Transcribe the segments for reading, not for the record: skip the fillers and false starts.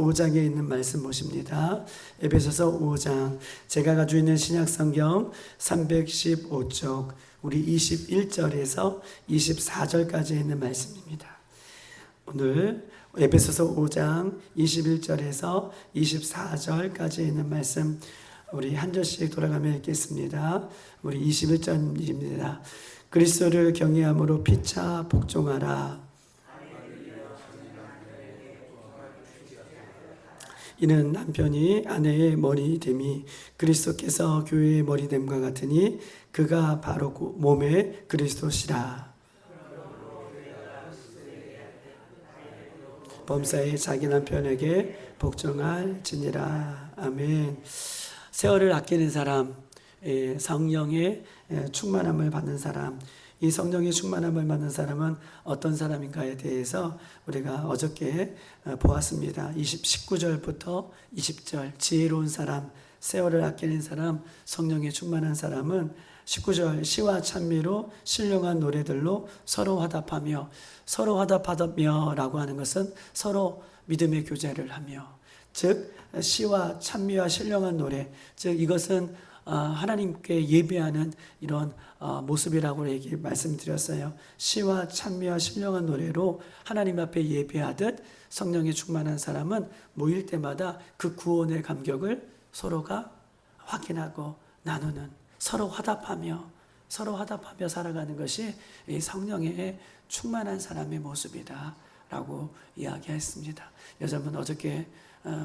5장에 있는 말씀 보십니다. 에베소서 5장, 제가 가지고 있는 신약성경 315쪽 우리 21절에서 24절까지 있는 말씀입니다. 오늘 에베소서 5장 21절에서 24절까지 있는 말씀 우리 한 절씩 돌아가며 읽겠습니다. 우리 21절입니다. 그리스도를 경외함으로 피차 복종하라. 이는 남편이 아내의 머리됨이 그리스도께서 교회의 머리됨과 같으니 그가 바로 몸의 그리스도시라. 범사에 자기 남편에게 복종할지니라. 아멘. 세월을 아끼는 사람, 성령의 충만함을 받는 사람, 이 성령의 충만함을 받는 사람은 어떤 사람인가에 대해서 우리가 어저께 보았습니다. 19절부터 20절, 지혜로운 사람, 세월을 아끼는 사람, 성령의 충만한 사람은 19절, 시와 찬미로 신령한 노래들로 서로 화답하며, 서로 화답하며 라고 하는 것은 서로 믿음의 교제를 하며, 즉 시와 찬미와 신령한 노래, 즉 이것은 하나님께 예배하는 이런 모습이라고 말씀드렸어요. 시와 찬미와 신령한 노래로 하나님 앞에 예배하듯 성령에 충만한 사람은 모일 때마다 그 구원의 감격을 서로가 확인하고 나누는, 서로 화답하며 살아가는 것이 이 성령에 충만한 사람의 모습이다 라고 이야기했습니다. 여러분 어저께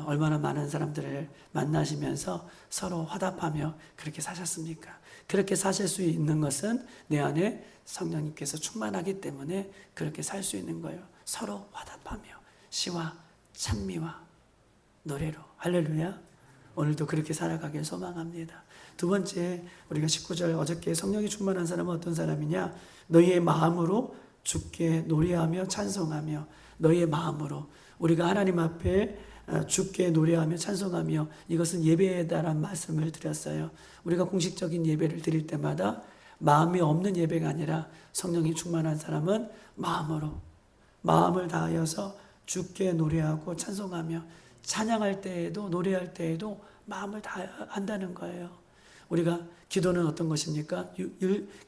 얼마나 많은 사람들을 만나시면서 서로 화답하며 그렇게 사셨습니까? 그렇게 사실 수 있는 것은 내 안에 성령님께서 충만하기 때문에 그렇게 살 수 있는 거예요. 서로 화답하며 시와 찬미와 노래로. 할렐루야. 오늘도 그렇게 살아가길 소망합니다. 두 번째, 우리가 19절 어저께 성령이 충만한 사람은 어떤 사람이냐? 너희의 마음으로 주께 노래하며 찬송하며. 너희의 마음으로 우리가 하나님 앞에 주께 노래하며 찬송하며, 이것은 예배다라는 말씀을 드렸어요. 우리가 공식적인 예배를 드릴 때마다 마음이 없는 예배가 아니라 성령이 충만한 사람은 마음을 다하여서 주께 노래하고 찬송하며, 찬양할 때에도 노래할 때에도 마음을 다한다는 거예요. 우리가 기도는 어떤 것입니까?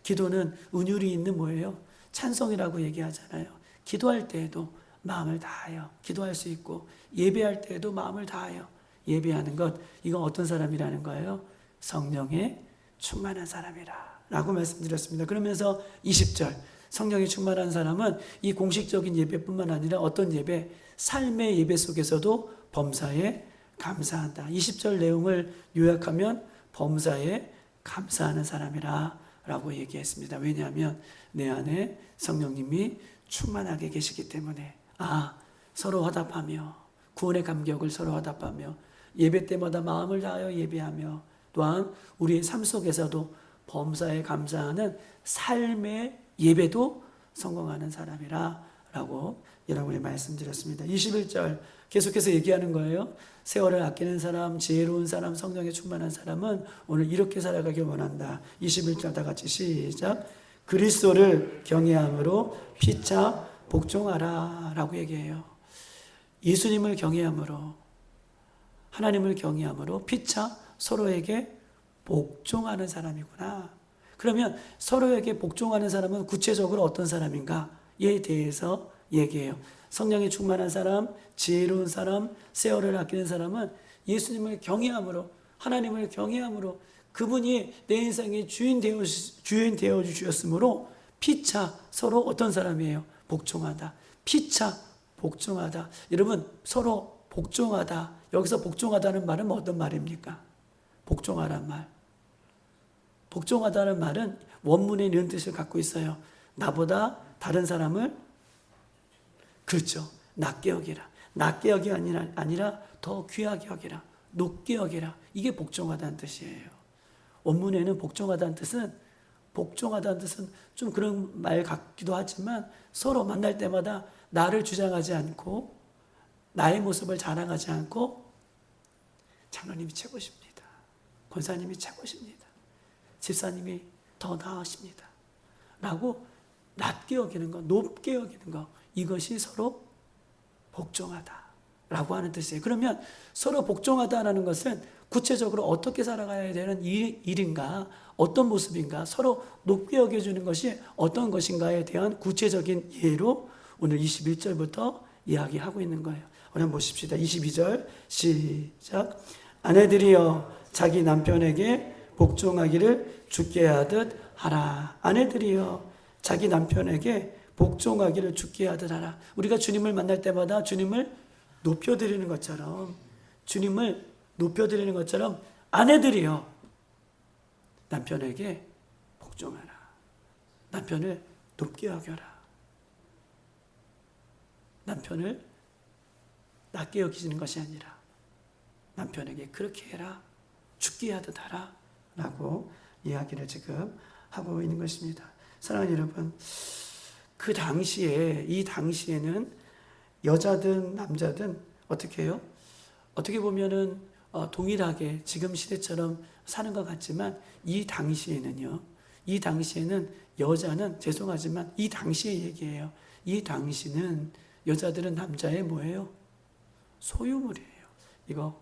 기도는 은율이 있는 뭐예요? 찬송이라고 얘기하잖아요. 기도할 때에도 마음을 다하여 기도할 수 있고, 예배할 때에도 마음을 다하여 예배하는 것, 이건 어떤 사람이라는 거예요? 성령에 충만한 사람이라 라고 말씀드렸습니다. 그러면서 20절, 성령에 충만한 사람은 이 공식적인 예배뿐만 아니라 어떤 예배, 삶의 예배 속에서도 범사에 감사한다. 20절 내용을 요약하면 범사에 감사하는 사람이라 라고 얘기했습니다. 왜냐하면 내 안에 성령님이 충만하게 계시기 때문에. 서로 화답하며 구원의 감격을 서로 화답하며 예배 때마다 마음을 다하여 예배하며, 또한 우리의 삶 속에서도 범사에 감사하는 삶의 예배도 성공하는 사람이라 라고 여러분이 말씀드렸습니다. 21절 계속해서 얘기하는 거예요. 세월을 아끼는 사람, 지혜로운 사람, 성령에 충만한 사람은 오늘 이렇게 살아가길 원한다. 21절 다 같이 시작. 그리스도를 경외함으로 피차 복종하라 라고 얘기해요. 예수님을 경외함으로, 하나님을 경외함으로 피차 서로에게 복종하는 사람이구나. 그러면 서로에게 복종하는 사람은 구체적으로 어떤 사람인가에 대해서 얘기해요. 성령이 충만한 사람, 지혜로운 사람, 세월을 아끼는 사람은 예수님을 경외함으로, 하나님을 경외함으로, 그분이 내 인생의 주인 되어 주셨으므로 피차 서로 어떤 사람이에요? 복종하다. 피차 복종하다. 여러분 서로 복종하다. 여기서 복종하다는 말은 어떤 말입니까? 복종하란 말. 복종하다는 말은 원문에 이런 뜻을 갖고 있어요. 나보다 다른 사람을, 그렇죠, 낮게 여기라. 낮게 여기 아니라 더 귀하게 여기라. 높게 여기라. 이게 복종하다는 뜻이에요. 원문에는 복종하다는 뜻은 좀 그런 말 같기도 하지만, 서로 만날 때마다 나를 주장하지 않고 나의 모습을 자랑하지 않고 장로님이 최고십니다, 권사님이 최고십니다, 집사님이 더 나으십니다 라고 낮게 여기는 것, 높게 여기는 것, 이것이 서로 복종하다 라고 하는 뜻이에요. 그러면 서로 복종하다라는 것은 구체적으로 어떻게 살아가야 되는 일인가, 어떤 모습인가, 서로 높게 여겨주는 것이 어떤 것인가에 대한 구체적인 예로 오늘 21절부터 이야기하고 있는 거예요. 우리 한번 보십시다. 22절 시작. 아내들이여 자기 남편에게 복종하기를 주께 하듯 하라. 아내들이여 자기 남편에게 복종하기를 주께 하듯 하라. 우리가 주님을 만날 때마다 주님을 높여드리는 것처럼, 주님을 높여드리는 것처럼 아내들이여 남편에게 복종하라. 남편을 높게 여겨라. 남편을 낮게 여기시는 것이 아니라 남편에게 그렇게 해라, 죽게 하듯 하라 라고 이야기를 지금 하고 있는 것입니다. 사랑하는 여러분, 그 당시에, 이 당시에는 여자든 남자든 어떻게 해요? 어떻게 보면은 동일하게 지금 시대처럼 사는 것 같지만 이 당시에는요, 이 당시에는 여자는, 죄송하지만 이 당시의 얘기예요. 이 당시는 여자들은 남자의 뭐예요? 소유물이에요. 이거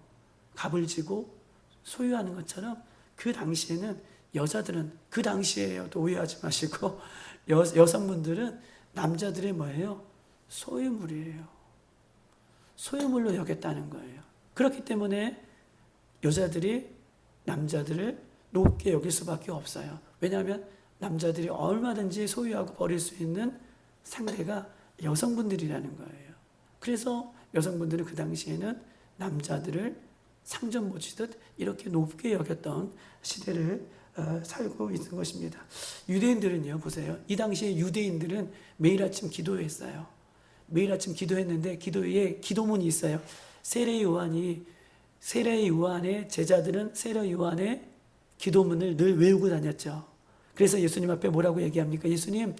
갑을 지고 소유하는 것처럼 그 당시에는 여자들은, 그 당시에요, 또 오해하지 마시고, 여성분들은 남자들의 뭐예요? 소유물이에요. 소유물로 여겼다는 거예요. 그렇기 때문에 여자들이 남자들을 높게 여길 수밖에 없어요. 왜냐하면 남자들이 얼마든지 소유하고 버릴 수 있는 상대가 여성분들이라는 거예요. 그래서 여성분들은 그 당시에는 남자들을 상전 모시듯 이렇게 높게 여겼던 시대를 살고 있는 것입니다. 유대인들은요, 보세요. 이 당시에 유대인들은 매일 아침 기도했어요. 매일 아침 기도했는데 기도에 기도문이 있어요. 세례 요한의 제자들은 세례 요한의 기도문을 늘 외우고 다녔죠. 그래서 예수님 앞에 뭐라고 얘기합니까? 예수님,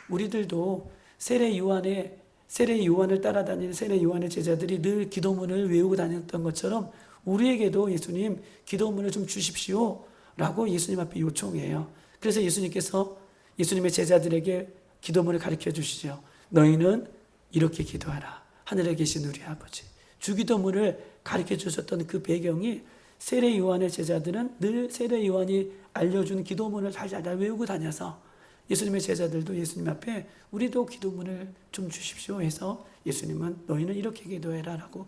우리들도 세례 요한을 따라다니는 세례 요한의 제자들이 늘 기도문을 외우고 다녔던 것처럼 우리에게도 예수님 기도문을 좀 주십시오 라고 예수님 앞에 요청해요. 그래서 예수님께서 예수님의 제자들에게 기도문을 가르쳐 주시죠. 너희는 이렇게 기도하라. 하늘에 계신 우리 아버지. 주기도문을 가르쳐 주셨던 그 배경이 세례 요한의 제자들은 늘 세례 요한이 알려준 기도문을 잘 외우고 다녀서 예수님의 제자들도 예수님 앞에 우리도 기도문을 좀 주십시오 해서 예수님은 너희는 이렇게 기도해라 라고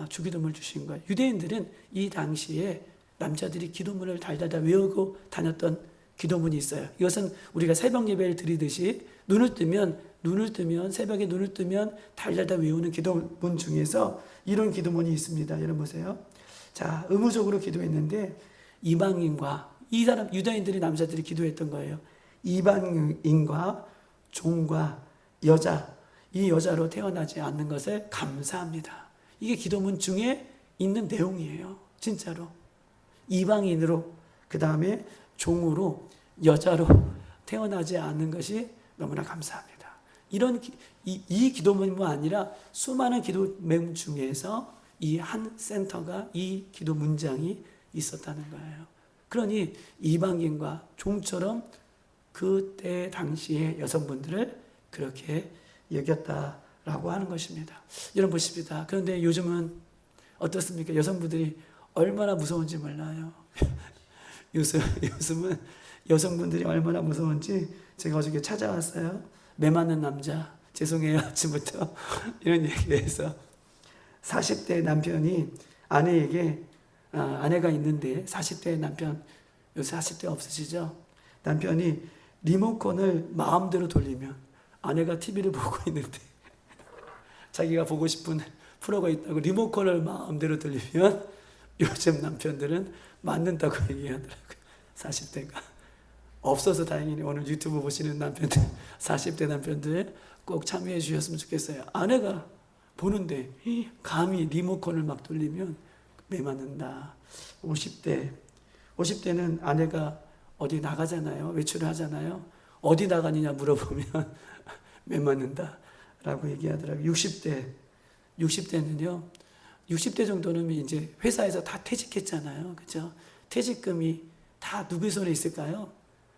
주기도문을 주신 거예요. 유대인들은 이 당시에 남자들이 기도문을 달달달 외우고 다녔던 기도문이 있어요. 이것은 우리가 새벽 예배를 드리듯이 새벽에 눈을 뜨면 달달달 외우는 기도문 중에서 이런 기도문이 있습니다. 여러분 보세요. 자, 의무적으로 기도했는데 이방인과 이 사람 유다인들이 남자들이 기도했던 거예요. 이방인과 종과 여자, 이 여자로 태어나지 않는 것을 감사합니다. 이게 기도문 중에 있는 내용이에요. 진짜로. 이방인으로, 그 다음에 종으로, 여자로 태어나지 않는 것이 너무나 감사합니다. 이 기도문뿐만 아니라 수많은 기도문 중에서 이 한 센터가, 이 기도 문장이 있었다는 거예요. 그러니 이방인과 종처럼 그때 당시의 여성분들을 그렇게 여겼다라고 하는 것입니다. 여러분 보십니다. 그런데 요즘은 어떻습니까? 여성분들이 얼마나 무서운지 몰라요. 요즘은 여성분들이 얼마나 무서운지 제가 어저께 찾아왔어요. 매 맞는 남자, 죄송해요 아침부터 이런 얘기해서 40대 남편이 아내에게, 아내가 있는데 40대 남편, 요새 40대 없으시죠? 남편이 리모컨을 마음대로 돌리면 아내가 TV를 보고 있는데 자기가 보고 싶은 프로가 있다고 리모컨을 마음대로 돌리면 요즘 남편들은 맞는다고 얘기하더라고요. 40대가. 없어서 다행이네. 오늘 유튜브 보시는 남편들, 40대 남편들 꼭 참여해 주셨으면 좋겠어요. 아내가 보는데 감히 리모컨을 막 돌리면 매 맞는다. 50대는 아내가 어디 나가잖아요. 외출을 하잖아요. 어디 나가느냐 물어보면 매 맞는다 라고 얘기하더라고요. 60대는요. 60대 정도는 이제 회사에서 다 퇴직했잖아요. 그죠? 퇴직금이 다 누구의 손에 있을까요?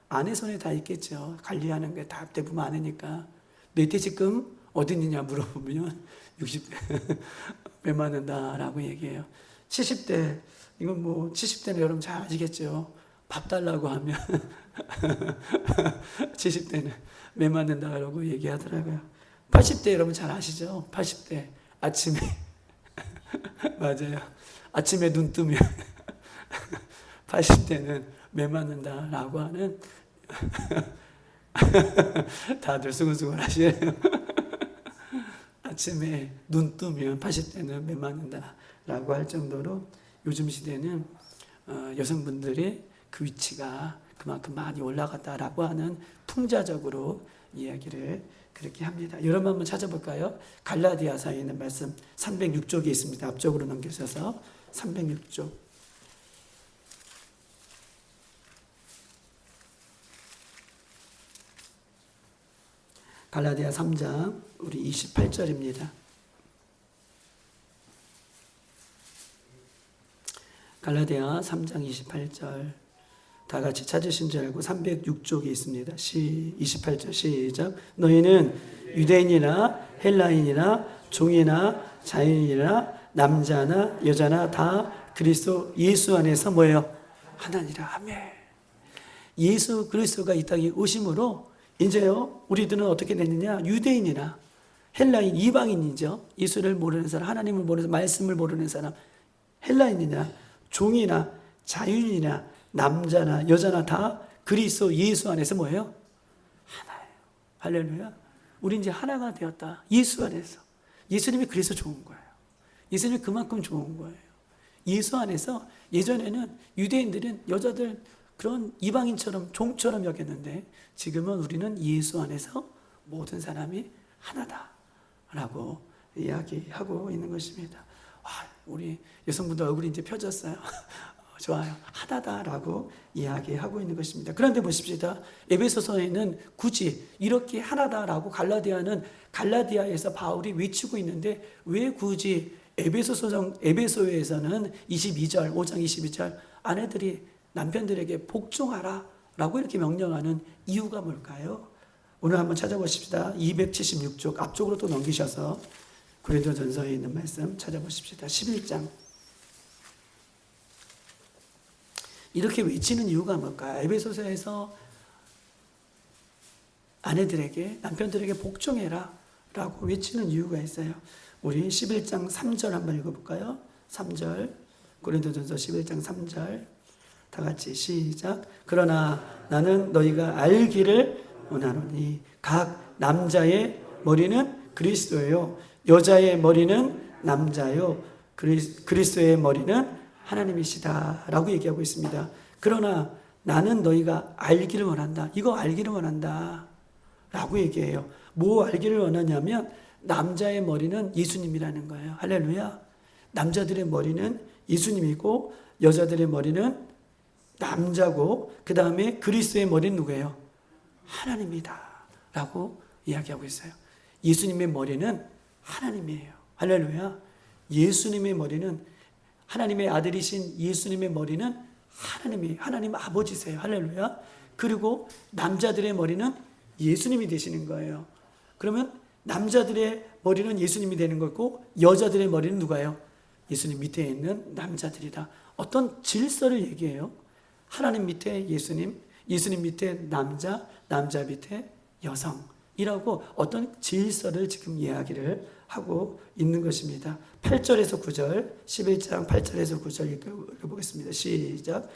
아내 손에 다 있겠죠. 관리하는 게 다 대부분 아내니까. 내 퇴직금 어디 있느냐 물어보면 60대 메마른다라고 얘기해요. 70대, 이건 뭐 70대는 여러분 잘 아시겠죠. 밥 달라고 하면 70대는 메마른다라고 얘기하더라고요. 80대 여러분 잘 아시죠? 80대 아침에 맞아요. 아침에 눈 뜨면 80대는 메마른다라고 하는 다들 수근수근 하시네요. 아침에 눈 뜨면 80대는 메마른다라고 할 정도로 요즘 시대는 여성분들의 그 위치가 그만큼 많이 올라갔다라고 하는 풍자적으로 이야기를 그렇게 합니다. 여러분 한번 찾아볼까요? 갈라디아서에 있는 말씀 306쪽에 있습니다. 앞쪽으로 넘기셔서 306쪽. 갈라디아 3장 우리 28절입니다. 갈라디아 3장 28절 다 같이 찾으신 줄 알고 306쪽에 있습니다. 28절 시작. 너희는 유대인이나 헬라인이나 종이나 자유인이나 남자나 여자나 다 그리스도 예수 안에서 뭐예요? 하나니라. 아멘. 예수 그리스도가 이 땅에 오심으로 이제요 우리들은 어떻게 됐느냐? 유대인이나 헬라인 이방인이죠. 예수를 모르는 사람, 하나님을 모르는 사람, 말씀을 모르는 사람, 헬라인이나 종이나 자유인이나 남자나 여자나 다 그리스도 예수 안에서 뭐예요? 하나예요. 할렐루야. 우리 이제 하나가 되었다. 예수 안에서. 예수님이 그래서 좋은 거예요. 예수님이 그만큼 좋은 거예요. 예수 안에서 예전에는 유대인들은 여자들 그런 이방인처럼 종처럼 여겼는데 지금은 우리는 예수 안에서 모든 사람이 하나다라고 이야기하고 있는 것입니다. 와, 우리 여성분들 얼굴이 이제 펴졌어요. 좋아요. 하나다라고 이야기하고 있는 것입니다. 그런데 보십시다. 에베소서에는 굳이 이렇게 하나다라고 갈라디아에서 바울이 외치고 있는데 왜 굳이 에베소에서는 22절, 5장 22절 아내들이 남편들에게 복종하라 라고 이렇게 명령하는 이유가 뭘까요? 오늘 한번 찾아보십시다. 276쪽 앞쪽으로 또 넘기셔서 고린도전서에 있는 말씀 찾아보십시다. 11장. 이렇게 외치는 이유가 뭘까요? 에베소서에서 아내들에게 남편들에게 복종해라 라고 외치는 이유가 있어요. 우리 11장 3절 한번 읽어볼까요? 3절 고린도전서 11장 3절 다 같이 시작. 그러나 나는 너희가 알기를 원하노니 각 남자의 머리는 그리스도예요. 여자의 머리는 남자요. 그리스도의 머리는 하나님이시다 라고 얘기하고 있습니다. 그러나 나는 너희가 알기를 원한다. 이거 알기를 원한다 라고 얘기해요. 뭐 알기를 원하냐면 남자의 머리는 예수님이라는 거예요. 할렐루야. 남자들의 머리는 예수님이고 여자들의 머리는 남자고 그 다음에 그리스도의 머리는 누구예요? 하나님이다 라고 이야기하고 있어요. 예수님의 머리는 하나님이에요. 할렐루야. 예수님의 머리는 하나님의 아들이신 예수님의 머리는 하나님 아버지세요. 할렐루야. 그리고 남자들의 머리는 예수님이 되시는 거예요. 그러면 남자들의 머리는 예수님이 되는 거고 여자들의 머리는 누가요? 예수님 밑에 있는 남자들이다. 어떤 질서를 얘기해요. 하나님 밑에 예수님, 예수님 밑에 남자, 남자 밑에 여성이라고 어떤 질서를 지금 이야기를 하고 있는 것입니다. 8절에서 9절, 11장 8절에서 9절 읽어보겠습니다. 시작.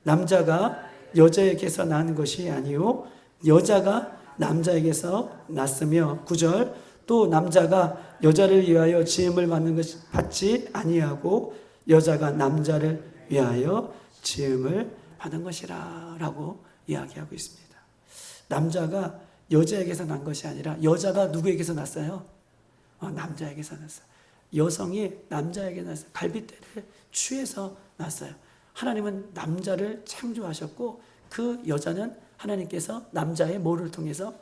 남자가 여자에게서 난 것이 아니요 여자가 남자에게서 났으며 9절 또 남자가 여자를 위하여 지음을 받지 아니하고 여자가 남자를 위하여 지음을 받은 것이라 라고 이야기하고 있습니다. 남자가 여자에게서 난 것이 아니라 여자가 누구에게서 났어요? 남자에게서 났어요. 여성이 남자에게 났어요. 갈빗대를 취해서 났어요. 하나님은 남자를 창조하셨고 그 여자는 하나님께서 남자의 모를 통해서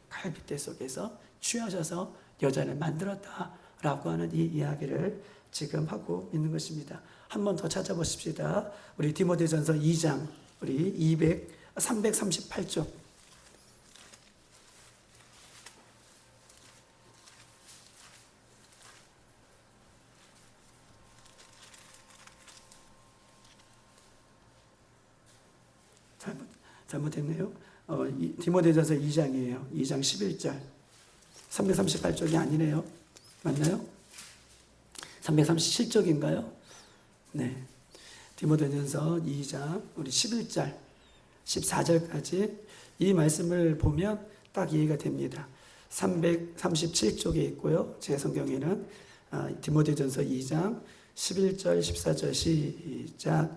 갈빗대 속에서 취하셔서 여자를 만들었다라고 하는 이 이야기를 지금 하고 있는 것입니다. 한 번 더 찾아보십시다. 우리 디모데전서 2장 우리 338쪽 잘못했네요. 디모데전서 2장이에요. 2장 11절. 338쪽이 아니네요. 맞나요? 337쪽인가요? 네. 디모데전서 2장 우리 11절, 14절까지 이 말씀을 보면 딱 이해가 됩니다. 337쪽에 있고요. 제 성경에는 디모데전서 2장 11절, 14절 시작.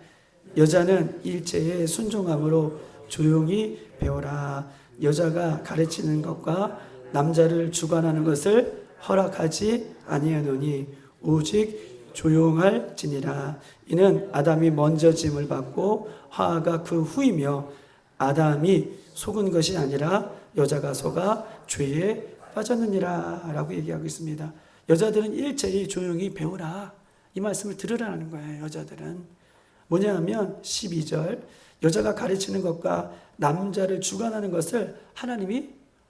여자는 일체에 순종함으로 조용히 배우라. 여자가 가르치는 것과 남자를 주관하는 것을 허락하지 아니하노니 오직 조용할지니라. 이는 아담이 먼저 짐을 받고 하와가 그 후이며 아담이 속은 것이 아니라 여자가 속아 죄에 빠졌느니라 라고 얘기하고 있습니다. 여자들은 일체히 조용히 배우라, 이 말씀을 들으라는 거예요. 여자들은 뭐냐 하면 12절, 여자가 가르치는 것과 남자를 주관하는 것을 하나님이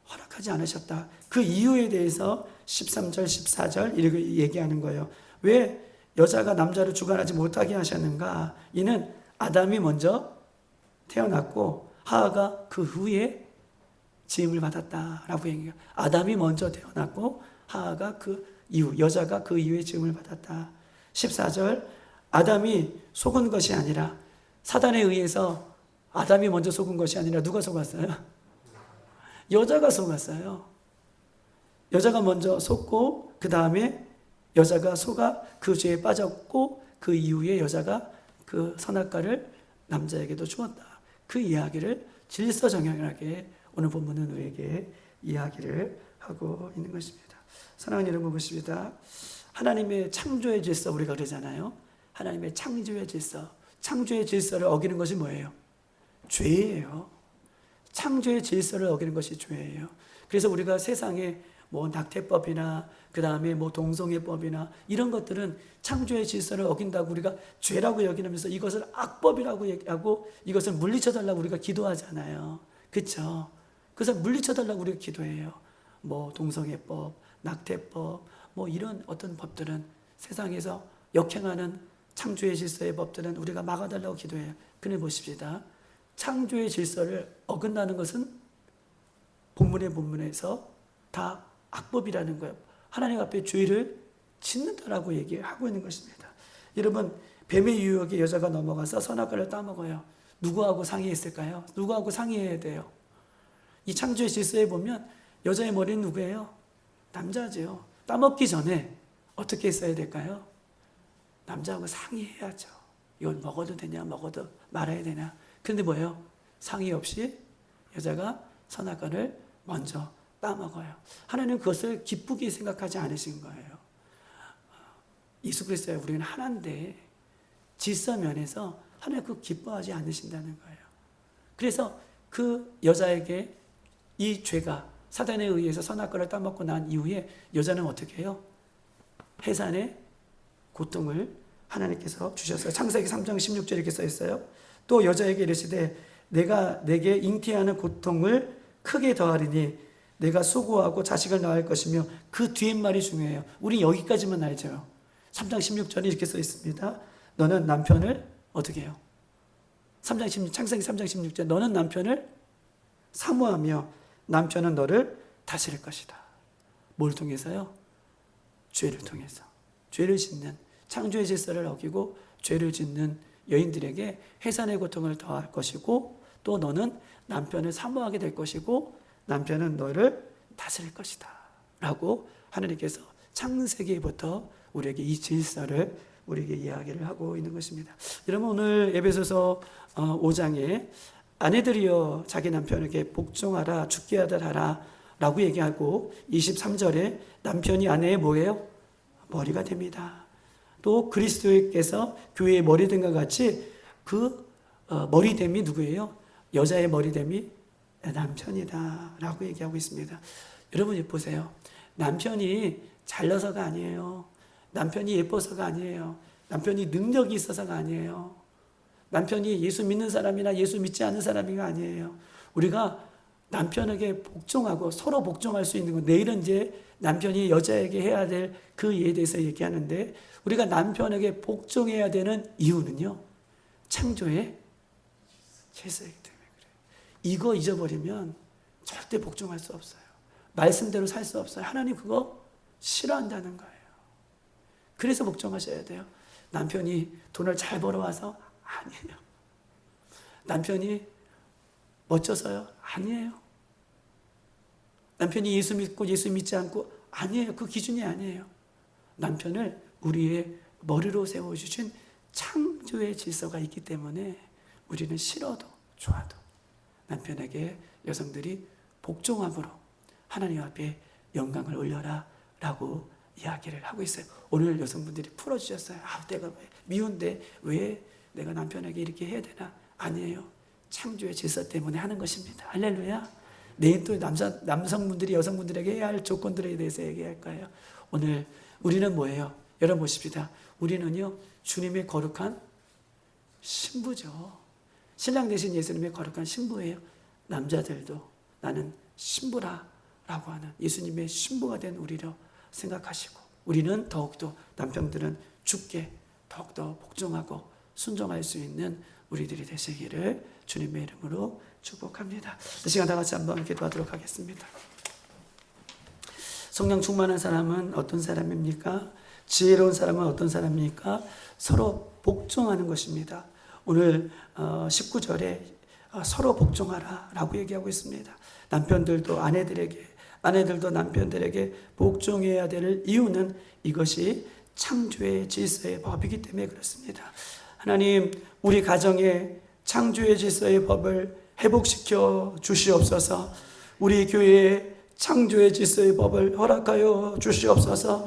허락하지 않으셨다. 그 이유에 대해서 13절 14절 이렇게 얘기하는 거예요. 왜 여자가 남자를 주관하지 못하게 하셨는가? 이는 아담이 먼저 태어났고 하와가 그 후에 지음을 받았다라고 얘기해요. 아담이 먼저 태어났고 하와가 그 이후, 여자가 그 이후에 지음을 받았다. 14절, 아담이 속은 것이 아니라, 사단에 의해서 아담이 먼저 속은 것이 아니라 누가 속았어요? 여자가 속았어요. 여자가 먼저 속고 그 다음에 여자가 속아 그 죄에 빠졌고 그 이후에 여자가 그 선악과를 남자에게도 주었다. 그 이야기를 질서정연하게 오늘 본문은 우리에게 이야기를 하고 있는 것입니다. 사랑하는 여러분, 보십니다. 하나님의 창조의 질서, 우리가 그러잖아요. 하나님의 창조의 질서, 창조의 질서를 어기는 것이 뭐예요? 죄예요. 창조의 질서를 어기는 것이 죄예요. 그래서 우리가 세상에 뭐 낙태법이나 그 다음에 뭐 동성애법이나 이런 것들은 창조의 질서를 어긴다고 우리가 죄라고 여기면서 이것을 악법이라고 얘기하고 이것을 물리쳐달라고 우리가 기도하잖아요. 그렇죠? 그래서 물리쳐달라고 우리가 기도해요. 뭐 동성애법, 낙태법, 뭐 이런 어떤 법들은, 세상에서 역행하는 창조의 질서의 법들은 우리가 막아달라고 기도해요. 근데 보십시다. 창조의 질서를 어긋나는 것은 본문에서 다 악법이라는 거예요. 하나님 앞에 죄를 짓는다라고 얘기하고 있는 것입니다. 여러분, 뱀의 유혹에 여자가 넘어가서 선악과를 따먹어요. 누구하고 상의했을까요? 누구하고 상의해야 돼요? 이 창조의 질서에 보면 여자의 머리는 누구예요? 남자죠. 따먹기 전에 어떻게 했어야 될까요? 남자하고 상의해야죠. 이건 먹어도 되냐, 먹어도 말아야 되냐. 그런데 뭐예요? 상의 없이 여자가 선악과를 먼저 따먹어요. 하나님은 그것을 기쁘게 생각하지 않으신 거예요. 예수 그리스도와 우리는 하나인데 질서 면에서 하나님 그거 기뻐하지 않으신다는 거예요. 그래서 그 여자에게 이 죄가 사단에 의해서 선악과를 따먹고 난 이후에 여자는 어떻게 해요? 해산의 고통을 하나님께서 주셨어요. 창세기 3장 16절 이렇게 써 있어요. 또 여자에게 이르시되 내가 내게 잉태하는 고통을 크게 더하리니 내가 수고하고 자식을 낳을 것이며, 그 뒤에 말이 중요해요. 우리 여기까지만 알죠. 3장 16절에 이렇게 써 있습니다. 너는 남편을 어떻게 해요? 창세기 3장 16절, 너는 남편을 사모하며 남편은 너를 다스릴 것이다. 뭘 통해서요? 죄를 통해서. 죄를 짓는, 창조의 질서를 어기고 죄를 짓는 여인들에게 해산의 고통을 더할 것이고, 또 너는 남편을 사모하게 될 것이고 남편은 너를 다스릴 것이다 라고 하나님께서 창세기부터 우리에게 이 질서를 우리에게 이야기를 하고 있는 것입니다. 여러분, 오늘 에베소서 5장에 아내들이여 자기 남편에게 복종하라, 죽게 하라 라고 얘기하고, 23절에 남편이 아내의 뭐예요? 머리가 됩니다. 또 그리스도께서 교회의 머리됨과 같이 그 머리됨이 누구예요? 여자의 머리됨이 남편이다 라고 얘기하고 있습니다. 여러분 보세요. 남편이 잘나서가 아니에요. 남편이 예뻐서가 아니에요. 남편이 능력이 있어서가 아니에요. 남편이 예수 믿는 사람이나 예수 믿지 않는 사람이 아니에요. 우리가 남편에게 복종하고 서로 복종할 수 있는 것, 내일은 이제 남편이 여자에게 해야 될 그 이에 대해서 얘기하는데, 우리가 남편에게 복종해야 되는 이유는요, 창조의 질서이기 때문에 그래요. 이거 잊어버리면 절대 복종할 수 없어요. 말씀대로 살 수 없어요. 하나님 그거 싫어한다는 거예요. 그래서 복종하셔야 돼요. 남편이 돈을 잘 벌어와서? 아니에요. 남편이 멋져서요? 아니에요. 남편이 예수 믿고 예수 믿지 않고? 아니에요. 그 기준이 아니에요. 남편을 우리의 머리로 세워주신 창조의 질서가 있기 때문에 우리는 싫어도 좋아도 남편에게 여성들이 복종함으로 하나님 앞에 영광을 올려라 라고 이야기를 하고 있어요. 오늘 여성분들이 풀어주셨어요. 내가 왜 미운데 왜 내가 남편에게 이렇게 해야 되나? 아니에요. 창조의 질서 때문에 하는 것입니다. 할렐루야. 내일 또 남성분들이 여성분들에게 해야 할 조건들에 대해서 얘기할 거예요. 오늘 우리는 뭐예요? 여러분 보십시다. 우리는요, 주님의 거룩한 신부죠. 신랑 되신 예수님의 거룩한 신부예요. 남자들도 나는 신부라 라고 하는 예수님의 신부가 된 우리로 생각하시고, 우리는 더욱더 남편들은 주께 더욱더 복종하고 순종할 수 있는 우리들이 되시기를 주님의 이름으로 축복합니다. 이 시간 다 같이 한번 기도하도록 하겠습니다. 성령 충만한 사람은 어떤 사람입니까? 지혜로운 사람은 어떤 사람입니까? 서로 복종하는 것입니다. 오늘 19절에 서로 복종하라 라고 얘기하고 있습니다. 남편들도 아내들도 남편들에게 복종해야 될 이유는 이것이 창조의 질서의 법이기 때문에 그렇습니다. 하나님, 우리 가정에 창조의 질서의 법을 회복시켜 주시옵소서. 우리 교회에 창조의 질서의 법을 허락하여 주시옵소서.